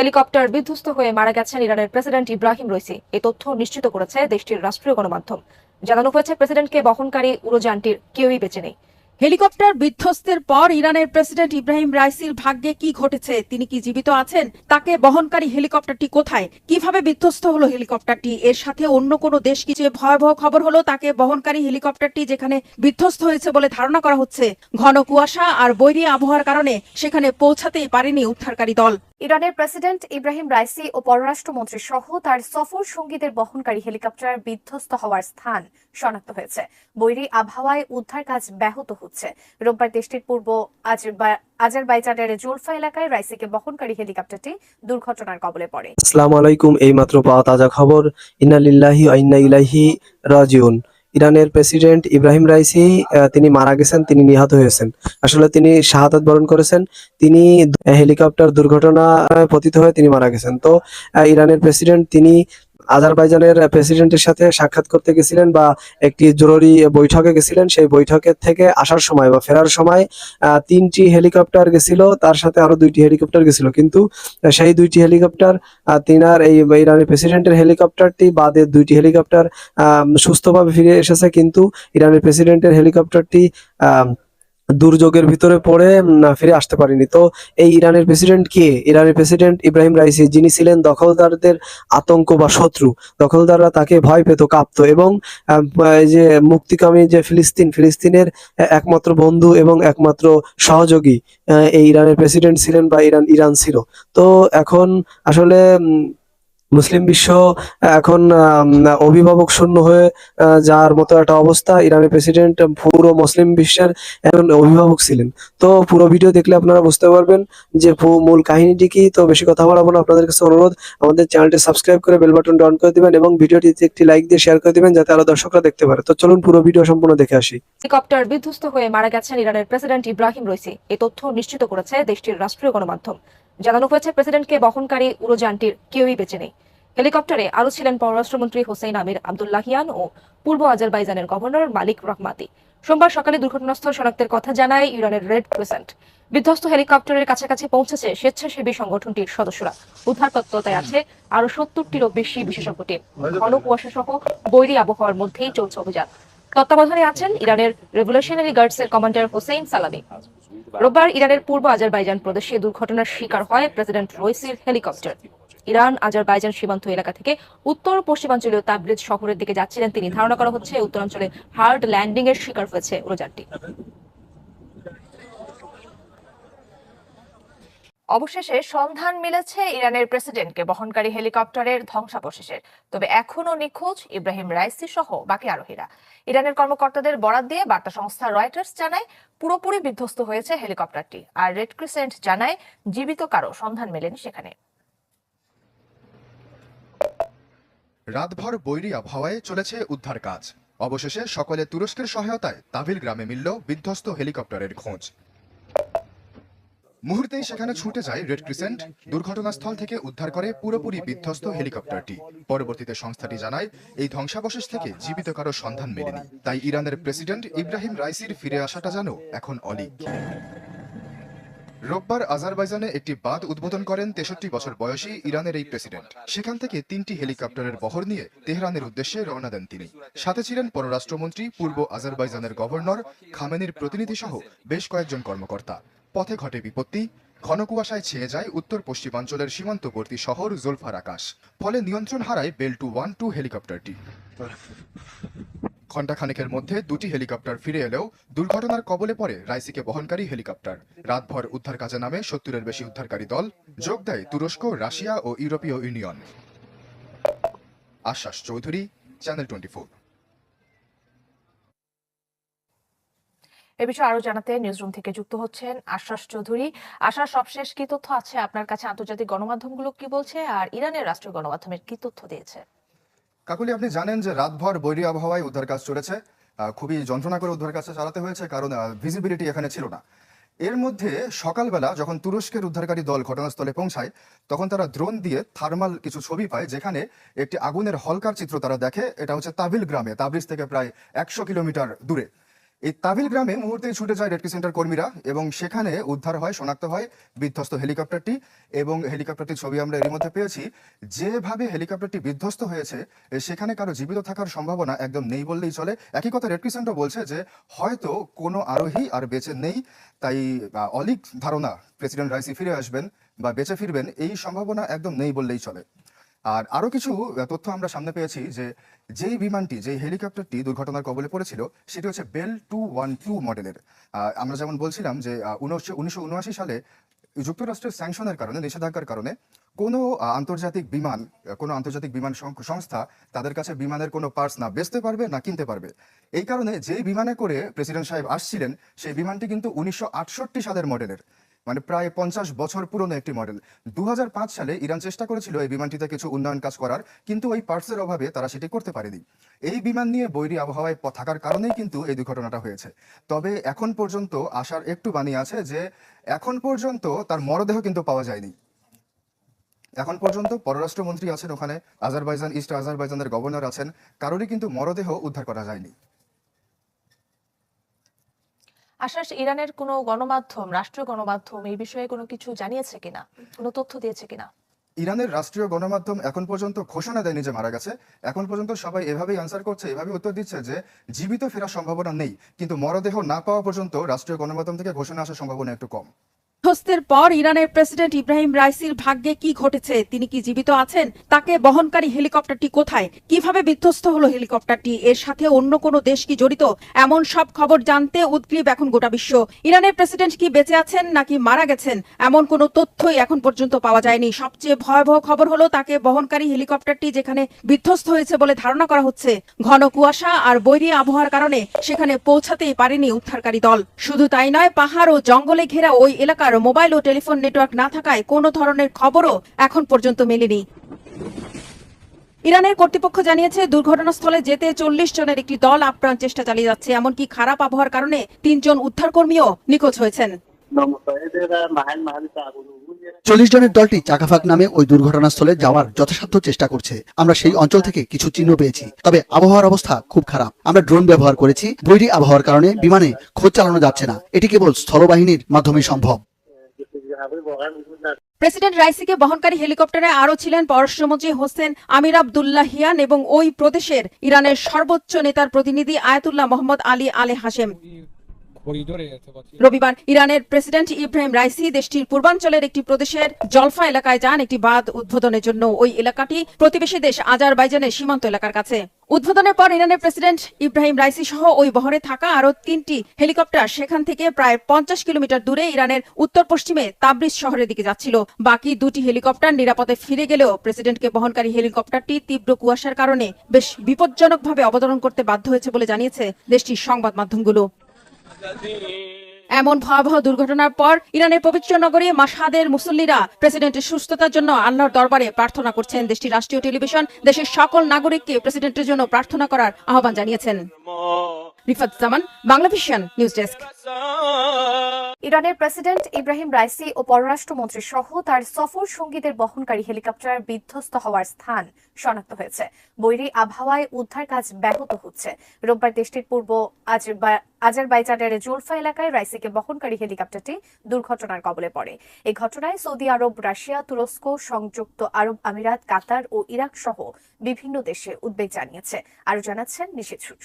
Helicopter বিধ্বস্ত হয়ে মারা গেছেন ইরানের প্রেসিডেন্ট ইব্রাহিম রাইসি। এই তথ্য নিশ্চিত করেছে দেশটির রাষ্ট্রীয় গণমাধ্যম। জানানো হয়েছে, প্রেসিডেন্টকে বহনকারী উড়োযানটির কেউই বেঁচে নেই। হেলিকপ্টার বিধ্বস্তের পর ইরানের প্রেসিডেন্ট ইব্রাহিম রাইসির ভাগ্যে কি ঘটেছে? তিনি কি জীবিত আছেন? তাকে বহনকারী হেলিকপ্টারটি কোথায়? কিভাবে বিধ্বস্ত হলো হেলিকপ্টারটি? এর সাথে অন্য কোনো দেশ কি? যে ভয়াবহ খবর হলো, তাকে বহনকারী হেলিকপ্টারটি যেখানে বিধ্বস্ত হয়েছে বলে ধারণা করা হচ্ছে, ঘন কুয়াশা আর বৈরী আবহাওয়ার কারণে সেখানে পৌঁছাতেই পারেনি উদ্ধারকারী দল। ইরানের প্রেসিডেন্ট ইব্রাহিম রাইসি ও পররাষ্ট্রমন্ত্রী সহ তার সফর সঙ্গীদের বহনকারী হেলিকপ্টার বিধ্বস্ত হওয়ার স্থান শনাক্ত হয়েছে। বৈরী আবহাওয়ায় উদ্ধার কাজ ব্যাহত হচ্ছে। রোববার দেশটির পূর্ব আজারবাইজানের জুলফা এলাকায় রাইসিকে বহনকারী হেলিকপ্টারটি দুর্ঘটনার কবলে পড়ে। আসসালামু আলাইকুম। এইমাত্র পাওয়া তাজা খবর, ইন্না লিল্লাহি ওয়া ইন্না ইলাইহি রাজিউন। ইরানের প্রেসিডেন্ট ইব্রাহিম রাইসি তিনি মারা গেছেন, তিনি নিহত হয়েছেন। আসলে তিনি শাহাদাত বরণ করেছেন। তিনি হেলিকপ্টার দুর্ঘটনায় পতিত হয়ে তিনি মারা গেছেন। তো ইরানের প্রেসিডেন্ট তিনি আজারবাইজানের প্রেসিডেন্টের সাথে সাক্ষাৎ করতে গেছিলেন বা একটি জরুরি বৈঠকে গেছিলেন। সেই বৈঠকের থেকে আসার সময় বা ফেরার সময় 3টি হেলিকপ্টার গেছিল, তার সাথে আরো 2টি হেলিকপ্টার গেছিল। কিন্তু সেই 2টি হেলিকপ্টার, তিনার এই ইরানের প্রেসিডেন্টের হেলিকপ্টারটি বাদে 2টি হেলিকপ্টার সুস্থভাবে ফিরে এসেছে, কিন্তু ইরানের প্রেসিডেন্টের হেলিকপ্টারটি দুর্যোগের ভিতরে পড়ে ফিরে আসতে পারেনি। তো এই ইরানের প্রেসিডেন্ট কে? ইরানের প্রেসিডেন্ট ইব্রাহিম রাইসি, যিনি ছিলেন দখলদারদের আতঙ্ক বা শত্রু। দখলদাররা তাকে ভয় পেত, কাঁপতো, এবং এই যে মুক্তিকামী যে ফিলিস্তিনের একমাত্র বন্ধু এবং একমাত্র সহযোগী এই ইরানের প্রেসিডেন্ট ছিলেন বা ইরান ছিল। তো এখন আসলে মুসলিম বিশ্ব এখন অভিভাবক শূন্য হয়ে যাওয়ার মতো একটা অবস্থা। ইরানের প্রেসিডেন্ট পুরো মুসলিম বিশ্বের একজন অভিভাবক ছিলেন। তো পুরো ভিডিও দেখলে আপনারা বুঝতে পারবেন যে মূল কাহিনীটি কি। তো বেশি কথা বলবো না, আপনাদের কাছে অনুরোধ, আমাদের চ্যানেলটি সাবস্ক্রাইব করে বেল বাটনটি অন করে দিবেন এবং ভিডিওটিতে একটি লাইক দিয়ে শেয়ার করে দিবেন যাতে আরো দর্শকরা দেখতে পারে। তো চলুন পুরো ভিডিও সম্পূর্ণ দেখে আসি। হেলিকপ্টার বিধ্বস্ত হয়ে মারা গেছেন ইরানের প্রেসিডেন্ট ইব্রাহিম রাইসি। এই তথ্য নিশ্চিত করেছে দেশটির রাষ্ট্রীয় গণমাধ্যম। জানানো হয়েছে, প্রেসিডেন্টকে বহনকারী উড়োযানটির কেউই বেঁচে নেই। হেলিকপ্টারে আরো ছিলেন পররাষ্ট্রমন্ত্রী হোসেইন আমির আব্দুল্লাহিয়ান ও পূর্ব আজারবাইজানের গভর্নর মালিক রহমাতি। সোমবার সকালে দুর্ঘটনাস্থল শনাক্তের কথা জানায় ইরানের রেড ক্রিসেন্ট। বিধ্বস্ত হেলিকপ্টারের কাছাকাছি পৌঁছেছে স্বেচ্ছাসেবী সংগঠনটির সদস্যরা। উদ্ধার তৎপরতায় আছে আরো 70টিরও বেশি বিশেষজ্ঞ টিম। ঘন কুয়াশা সহ বৈরী আবহাওয়ার মধ্যেই চলছে অভিযান। তত্ত্বাবধানে আছেন ইরানের রেভলিউশনারি গার্ডসের কমান্ডার হোসেইন সালামি। রোববার ইরানের পূর্ব আজারবাইজান প্রদেশে দুর্ঘটনার শিকার হয় প্রেসিডেন্ট রাইসির হেলিকপ্টার। ইরান আজারবাইজান সীমান্ত এলাকা থেকে উত্তর পশ্চিমাঞ্চলীয় তাবরিজ শহরের দিকে যাচ্ছিলেন তিনি। ধারণা করা হচ্ছে উত্তরাঞ্চলে হার্ড ল্যান্ডিং এর শিকার হয়েছে উড়োযানটি। অবশেষে সন্ধান মিলেছে ইরানের প্রেসিডেন্টকে বহনকারী হেলিকপ্টারের ধ্বংসাবশেষের। তবে এখনো নিখোঁজ ইব্রাহিম রাইসি সহ বাকি আরোহীরা। ইরানের কর্মকর্তাদের বরাত দিয়ে বার্তা সংস্থা রয়টার্স জানায়, পুরোপুরি বিধ্বস্ত হয়েছে হেলিকপ্টারটি। আর রেড ক্রিসেন্ট জানায়, জীবিত কারো সন্ধান মেলেনি সেখানে। রাতভর বৈরী আবহাওয়ায় চলেছে উদ্ধার কাজ। অবশেষে সকালে তুরস্কের সহায়তায় তাভিল গ্রামে মিলল বিধ্বস্ত হেলিকপ্টারের খোঁজ। মুহূর্তেই সেখানে ছুটে যায় রেড ক্রিসেন্ট। দুর্ঘটনাস্থল থেকে উদ্ধার করে পুরোপুরি বিধ্বস্ত হেলিকপ্টারটি। পরবর্তীতে সংস্থাটি জানায়, এই ধ্বংসাবশেষ থেকে জীবিত কারো সন্ধান মেলেনি। তাই ইরানের প্রেসিডেন্ট ইব্রাহিম রাইসির ফিরে আসাটা যেন এখন অলিক। রোববার আজারবাইজানে একটি বাঁধ উদ্বোধন করেন 63 বছর বয়সী ইরানের এই প্রেসিডেন্ট। সেখান থেকে 3টি হেলিকপ্টারের বহর নিয়ে তেহরানের উদ্দেশ্যে রওনা দেন তিনি। সাথে ছিলেন পররাষ্ট্রমন্ত্রী, পূর্ব আজারবাইজানের গভর্নর, খামেনির প্রতিনিধি সহ বেশ কয়েকজন কর্মকর্তা। পথে ঘটে বিপত্তি। ঘন কুয়াশায় ছেয়ে যায় উত্তর পশ্চিমাঞ্চলের সীমান্তবর্তী শহর জুলফার আকাশ। ফলে নিয়ন্ত্রণ হারায় বেল 212 হেলিকপ্টারটি। ঘণ্টাখানেকের মধ্যে 2টি হেলিকপ্টার ফিরে এলেও দুর্ঘটনার কবলে পড়ে রাইসিকে বহনকারী হেলিকপ্টার। রাতভর উদ্ধার কাজে নামে 70-এর বেশি উদ্ধারকারী দল। যোগ দেয় তুরস্ক, রাশিয়া ও ইউরোপীয় ইউনিয়ন। আশ্বাস চৌধুরী, চ্যানেল 24। এ বিষয়ে আরো জানাতে নিউজরুম থেকে যুক্ত হচ্ছেন আশ্বাস চৌধুরী। আশ্বাস, সবশেষ কি তথ্য আছে আপনার কাছে? আন্তর্জাতিক গণমাধ্যমগুলো কি বলছে আর ইরানের রাষ্ট্রীয় গণমাধ্যমের কি তথ্য দিয়েছে? কাকুলি, আপনি জানেন যে রাতভর বৈরী আবহাওয়ায় উদ্ধার কাজ চলেছে। খুবই যন্ত্রণা করে উদ্ধার কাজটা চালাতে হয়েছে, কারণ ভিজিবিলিটি এখানে ছিল না। এর মধ্যে সকালবেলা যখন তুরস্কের উদ্ধারকারী দল ঘটনাস্থলে পৌঁছায়, তখন তারা ড্রোন দিয়ে থার্মাল কিছু ছবি পায়, যেখানে একটি আগুনের হলকার চিত্র তারা দেখে। এটা হচ্ছে তাভিল গ্রামে, তাবরিজ থেকে প্রায় 100 কিলোমিটার দূরে। এই তাভিল গ্রামে মুহূর্তে ছুটে যায় রেড ক্রিসেন্টের কর্মীরা এবং সেখানে উদ্ধার হয়, শনাক্ত হয় বিধ্বস্ত হেলিকপ্টারটি। এবং হেলিকপ্টারটির ছবি আমরা এর মধ্যে পেয়েছি। যেভাবে হেলিকপ্টারটি বিধ্বস্ত হয়েছে সেখানে কারো জীবিত থাকার সম্ভাবনা একদম নেই বললেই চলে। একই কথা রেড ক্রিসেন্টও বলছে যে হয়তো কোনো আরোহী আর বেঁচে নেই, তাই অলিক ধারণা প্রেসিডেন্ট রাইসি ফিরে আসবেন বা বেঁচে ফিরবেন এই সম্ভাবনা একদম নেই বললেই চলে। আর আরো কিছু তথ্য আমরা সামনে পেয়েছি যে যেই বিমানটি, যেই হেলিকপ্টারটি দুর্ঘটনার কবলে পড়েছিল সেটি হচ্ছে বেল 212 মডেলের। আমরা যেমন বলছিলাম যে 1979 সালে যুক্তরাষ্ট্রের স্যাংশনের কারণে, নিষেধাজ্ঞার কারণে কোনো আন্তর্জাতিক বিমান সংস্থা তাদের কাছে বিমানের কোনো পার্টস না বেচতে পারবে না কিনতে পারবে। এই কারণে যেই বিমানে করে প্রেসিডেন্ট সাহেব আসছিলেন সেই বিমানটি কিন্তু 1968 সালের মডেলের, মানে প্রায় 50 বছর পুরনো একটি মডেল। 2005 সালে ইরান চেষ্টা করেছিল এই বিমানটিতে কিছু উন্নয়ন কাজ করার, কিন্তু ওই পার্টসের অভাবে তারা সেটি করতে পারেনি। এই বিমান নিয়ে বৈরী আবহাওয়ায় থাকার কারণেই কিন্তু এই দুর্ঘটনাটা হয়েছে। তবে এখন পর্যন্ত আশার একটু বাণী আছে যে এখন পর্যন্ত তার মরদেহ কিন্তু পাওয়া যায়নি। এখন পর্যন্ত পররাষ্ট্রমন্ত্রী আছেন ওখানে, আজারবাইজান, ইস্ট আজারবাইজানের গভর্নর আছেন, কারোরই কিন্তু মরদেহ উদ্ধার করা যায়নি। আশাস, ইরানের কোনো গণমাধ্যম, রাষ্ট্রীয় গণমাধ্যম এই বিষয়ে কোনো কিছু জানিয়েছে কিনা, কোনো তথ্য দিয়েছে কিনা? ইরানের রাষ্ট্রীয় গণমাধ্যম এখন পর্যন্ত ঘোষণা দেয়নি যে মারা গেছে। এখন পর্যন্ত সবাই এভাবেই আনসার করছে, এভাবে উত্তর দিচ্ছে যে জীবিত ফেরার সম্ভাবনা নেই, কিন্তু মরদেহ না পাওয়া পর্যন্ত রাষ্ট্রীয় গণমাধ্যম থেকে ঘোষণা আসার সম্ভাবনা একটু কম। বিধ্বস্তের পর ইরানের প্রেসিডেন্ট ইব্রাহিম রাইসির ভাগ্যে কি ঘটেছে, তিনি কি জীবিত আছেন, তাকে বহনকারী হেলিকপ্টারটি কোথায়, কিভাবে বিধ্বস্ত হলো হেলিকপ্টারটি, এর সাথে অন্য কোনো দেশ কি জড়িত, এমন সব খবর জানতে উদগ্রীব এখন গোটা বিশ্ব। ইরানের প্রেসিডেন্ট কি বেঁচে আছেন নাকি মারা গেছেন এমন কোনো তথ্যই এখন পর্যন্ত পাওয়া যায়নি। সবচেয়ে ভয়াবহ খবর হলো তাকে বহনকারী হেলিকপ্টারটি যেখানে বিধ্বস্ত হয়েছে বলে ধারণা করা হচ্ছে, ঘন কুয়াশা আর বৈরী আবহাওয়ার কারণে সেখানে পৌঁছাতেই পারেনি উদ্ধারকারী দল। শুধু তাই নয়, পাহাড় ও জঙ্গলে ঘেরা ওই এলাকার মোবাইল ও টেলিফোন নেটওয়ার্ক না থাকায় কোনো ধরনের খবরও এখন পর্যন্ত মেলেনি। ইরানের কর্তৃপক্ষ জানিয়েছে দুর্ঘটনাস্থলে যেতে 40 জনের একটি দল আপ্রাণ চেষ্টা চালিয়ে যাচ্ছে। এমনকি খারাপ আবহাওয়ার কারণে 3 জন উদ্ধারকর্মীও নিখোঁজ হয়েছেন। 40 জনের দলটি চাকাফাক নামে ওই দুর্ঘটনাস্থলে যাওয়ার যথাসাধ্য চেষ্টা করছে। আমরা সেই অঞ্চল থেকে কিছু চিহ্ন পেয়েছি, তবে আবহাওয়ার অবস্থা খুব খারাপ। আমরা ড্রোন ব্যবহার করেছি। বৈরী আবহাওয়ার কারণে বিমানে খোঁজ চালানো যাচ্ছে না, এটি কেবল স্থলবাহিনীর মাধ্যমে সম্ভব। প্রেসিডেন্ট রাইসিকে বহনকারী হেলিকপ্টারে আরও ছিলেন পররাষ্ট্রমন্ত্রী হোসেন আমির আবদুল্লাহিয়ান এবং ওই প্রদেশের ইরানের সর্বোচ্চ নেতার প্রতিনিধি আয়াতুল্লাহ মোহাম্মদ আলী আলে হাশেম। রবিবার ইরানের প্রেসিডেন্ট ইব্রাহিম রাইসি দেশটির পূর্বাঞ্চলের একটি প্রদেশের জলফা এলাকায় যান একটি বাঁধ উদ্বোধনের জন্য। ওই এলাকাটি প্রতিবেশী দেশ আজারবাইজানের সীমান্ত এলাকার কাছে। উদ্বোধনের পর ইরানের প্রেসিডেন্ট ইব্রাহিম রাইসি সহ ওই বহরে থাকা আরো 3টি হেলিকপ্টার সেখান থেকে প্রায় 50 কিলোমিটার দূরে ইরানের উত্তর পশ্চিমে তাবরিজ শহরের দিকে যাচ্ছিল। বাকি 2টি হেলিকপ্টার নিরাপদে ফিরে গেলেও প্রেসিডেন্টকে বহনকারী হেলিকপ্টারটি তীব্র কুয়াশার কারণে বেশ বিপজ্জনকভাবে অবতরণ করতে বাধ্য হয়েছে বলে জানিয়েছে দেশটির সংবাদ মাধ্যমগুলো। এমন ভয়াবহ দুর্ঘটনার পর ইরানের পবিত্র নগরী মাশহাদের মুসল্লিরা প্রেসিডেন্টের সুস্থতার জন্য আল্লাহর দরবারে প্রার্থনা করছেন। দেশটির রাষ্ট্রীয় টেলিভিশন দেশের সকল নাগরিককে প্রেসিডেন্টের জন্য প্রার্থনা করার আহ্বান জানিয়েছেন। রিফাত জামান, বাংলাভিশন নিউজ ডেস্ক। ইরানের প্রেসিডেন্ট ইব্রাহিম রাইসি ও পররাষ্ট্রমন্ত্রী সহ তার সফর সঙ্গীদের বহনকারী হেলিকপ্টার বিধ্বস্ত হওয়ার স্থান শনাক্ত হয়েছে। বৈরী আবহাওয়ায় উদ্ধার কাজ ব্যাহত হচ্ছে। রোববার দেশটির পূর্ব আজারবাইজানের জুলফা এলাকায় রাইসিকে বহনকারী হেলিকপ্টারটি দুর্ঘটনার কবলে পড়ে। এই ঘটনায় সৌদি আরব, রাশিয়া, তুরস্ক, সংযুক্ত আরব আমিরাত, কাতার ও ইরাক সহ বিভিন্ন দেশে উদ্বেগ জানিয়েছে। আরো জানাচ্ছেন নিশীথ সূর্য।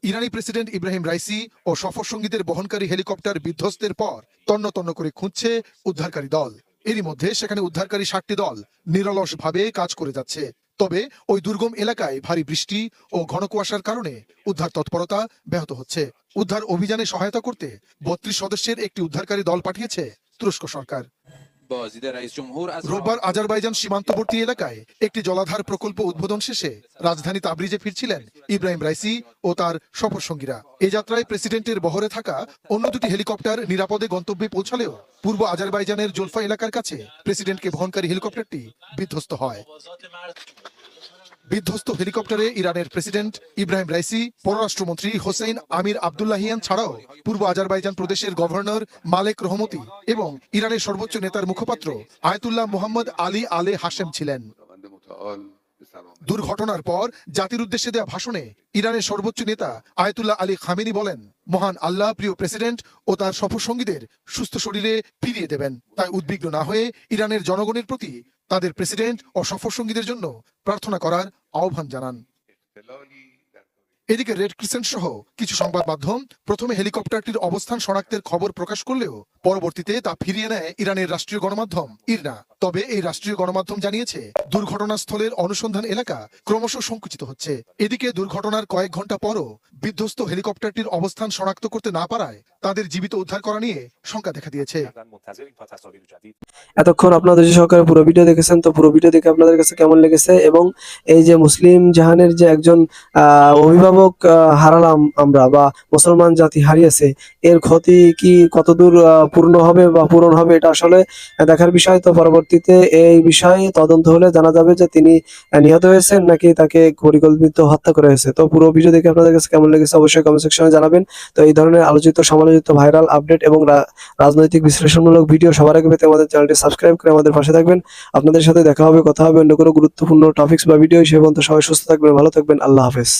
ইরানি প্রেসিডেন্ট ইব্রাহিম রাইসি ও সফর সঙ্গীদের বহনকারী হেলিকপ্টার বিধ্বস্তের পর তন্ন তন্ন করে খুঁজছে উদ্ধারকারী দল। এরই মধ্যে সেখানে উদ্ধারকারী 60টি দল নিরলসভাবে কাজ করে যাচ্ছে। তবে ওই দুর্গম এলাকায় ভারী বৃষ্টি ও ঘন কুয়াশার কারণে উদ্ধার তৎপরতা ব্যাহত হচ্ছে। উদ্ধার অভিযানে সহায়তা করতে 32 সদস্যের একটি উদ্ধারকারী দল পাঠিয়েছে তুরস্ক সরকার। রোববার আজারবাইজান সীমান্তবর্তী এলাকায় একটি জলাধার প্রকল্প উদ্বোধন শেষে রাজধানী তাবরিজে ফিরছিলেন ইব্রাহিম রাইসি ও তার সফর সঙ্গীরা। এই যাত্রায় প্রেসিডেন্টের বহরে থাকা অন্য 2টি হেলিকপ্টার নিরাপদে গন্তব্যে পৌঁছালেও পূর্ব আজারবাইজানের জুলফা এলাকার কাছে প্রেসিডেন্টকে বহনকারী হেলিকপ্টারটি বিধ্বস্ত হয়। বিধ্বস্ত হেলিকপ্টারে ইরানের প্রেসিডেন্ট ইব্রাহিম রাইসি, পররাষ্ট্রমন্ত্রী হোসেন আমির আবদুল্লাহিয়ান ছাড়াও পূর্ব আজারবাইজান প্রদেশের গভর্নর মালেক রহমতি এবং ইরানের সর্বোচ্চ নেতার মুখপাত্র আয়াতুল্লাহ মোহাম্মদ আলী আলে হাশেম ছিলেন। দুর্ঘটনার পর জাতির উদ্দেশ্যে দেয়া ভাষণে ইরানের সর্বোচ্চ নেতা আয়াতুল্লাহ আলী খামেনি বলেন, মহান আল্লাহ প্রিয় প্রেসিডেন্ট ও তার সফর সঙ্গীদের সুস্থ শরীরে ফিরিয়ে দেবেন। তাই উদ্বিগ্ন না হয়ে ইরানের জনগণের প্রতি তাদের প্রেসিডেন্ট ও সফর সঙ্গীদের জন্য প্রার্থনা করার আহ্বান জানান। এদিকে রেড ক্রিসেন্ট সহ কিছু সংবাদ মাধ্যম প্রথমে হেলিকপ্টারটির অবস্থান শনাক্তের খবর প্রকাশ করলেও পরবর্তীতে তা ফিরিয়ে নেয় ইরানের রাষ্ট্রীয় গণমাধ্যম ইরনা। তবে এই রাষ্ট্রীয় গণমাধ্যম জানিয়েছে দুর্ঘটনাস্থলের অনুসন্ধান এলাকা ক্রমশ সংকুচিত হচ্ছে। এদিকে দুর্ঘটনার কয়েক ঘন্টা পরও বিধ্বস্ত হেলিকপ্টারটির অবস্থান শনাক্ত করতে না পারায় তাদের জীবিত উদ্ধার করা নিয়ে শঙ্কা দেখা দিয়েছে। এতক্ষণ আপনাদের যে সহকারে পুরো ভিডিও দেখেছেন, তো পুরো ভিডিও দেখে আপনাদের কাছে কেমন লেগেছে, এবং এই যে মুসলিম জাহানের যে একজন অভিভাবক হারালাম আমরা, বা মুসলমান জাতি হারিয়েছে, এর ক্ষতি কি কতদূর পূর্ণ হবে বা পূরণ হবে, এটা আসলে দেখার বিষয়। তো পরবর্তীতে এই বিষয়ে তদন্ত হলে জানা যাবে যে তিনি নিহত হয়েছেন নাকি তাকে পরিকল্পিত হত্যা করা হয়েছে। তো পুরো ভিডিও দেখে আপনাদের কাছে কেমন লেগেছে অবশ্যই কমেন্ট সেকশনে জানাবেন। তো এই ধরনের আলোচিত সমালোচিত ভাইরাল আপডেট এবং রাজনৈতিক বিশ্লেষণমূলক ভিডিও সবার আগে পেতে আমাদের চ্যানেলটি সাবস্ক্রাইব করে আমাদের পাশে থাকবেন। আপনাদের সাথে দেখা হবে, কথা হবে অন্য কোনো গুরুত্বপূর্ণ টপিকস বা ভিডিও। সে পর্যন্ত সবাই সুস্থ থাকবেন, ভালো থাকবেন, আল্লাহ হাফেজ।